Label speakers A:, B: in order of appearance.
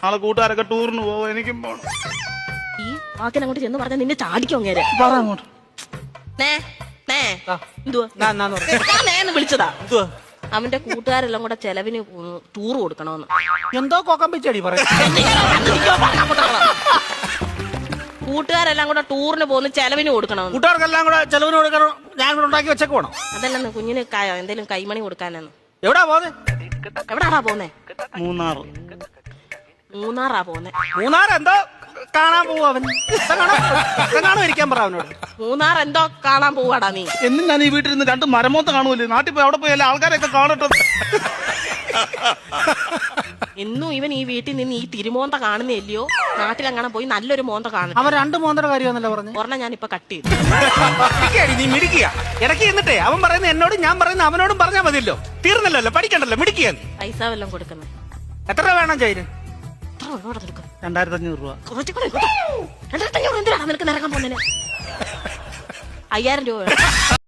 A: നാളെ കൂട്ടുകാരൊക്കെ ടൂറിന് പോവും, എനിക്കും പോണം.
B: ഈ വാക്കിനെ അങ്ങോട്ട് ചെന്ന് പറഞ്ഞാൽ നിന്നെ ചാടിക്കും അങ്ങേരെ.
A: പറ അങ്ങോട്ട്.
B: ഞാൻ വിളിച്ചതാ. അവന്റെ കൂട്ടുകാരെല്ലാം കൂടെ ചെലവിന് ടൂർ കൊടുക്കണമെന്ന്.
C: എന്തോ കൊക്കം പിച്ചടി പറ.
B: കൂട്ടുകാരെല്ലാം കൂടെ ടൂറിന് പോകുന്ന ചെലവിന് കൊടുക്കണമെന്ന്.
C: കൂട്ടുകാർക്കെല്ലാം കൂടെ ചെലവിന് കൊടുക്കണം. ഞാൻ കൂടെ ഉണ്ടാക്കി വെച്ചേക്ക് പോണം.
B: അതല്ലെന്ന് കുഞ്ഞിന് എന്തേലും കൈമണി കൊടുക്കാനെന്ന്.
C: എവിടാ പോന്നെ?
B: എവിടാടാ പോന്നെ?
A: മൂന്നാറാ
B: പോന്നെ.
C: മൂന്നാർ എന്തോ കാണാൻ പോവും അവൻ. ഇരിക്കാൻ പറ അവനോട്.
B: മൂന്നാർ എന്തോ കാണാൻ പോവാടാ നീ.
A: എന്നും ഞാൻ ഈ വീട്ടിൽ നിന്ന് 2 മരമോത്ത കാണുമല്ലേ, നാട്ടിൽ പോയി അവിടെ പോയി എല്ലാ ആൾക്കാരെയൊക്കെ കാണട്ടെ.
B: എന്നും ഇവൻ ഈ വീട്ടിൽ നിന്ന് ഈ തിരുമോന്ത കാണുന്നില്ലയോ, നാട്ടിലെങ്ങനെ പോയി നല്ലൊരു മോന്ത കാണും.
C: അവൻ 2 മോന്തര കാര്യമെന്നല്ലേ പറഞ്ഞു.
B: ഒരെണ്ണം ഞാനിപ്പോ കട്ട് ചെയ്തു.
C: നീ മിടിക്കുക ഇടയ്ക്ക് എന്നിട്ടേ അവൻ പറയുന്നത് എന്നോടും ഞാൻ പറയുന്നത് അവനോടും പറഞ്ഞാൽ മതിയല്ലോ. തീർന്നല്ലോ, പഠിക്കണ്ടല്ലോ, മിടിക്കുക.
B: പൈസ വല്ലതും കൊടുക്കുന്നത്
C: എത്ര രൂപ വേണം ചൈന്?
A: 2500 രൂപ.
B: 2500 എന്തിനാണ് നിനക്ക് നിരക്കാൻ പോകുന്നതിന്? 5000 രൂപ വേണം.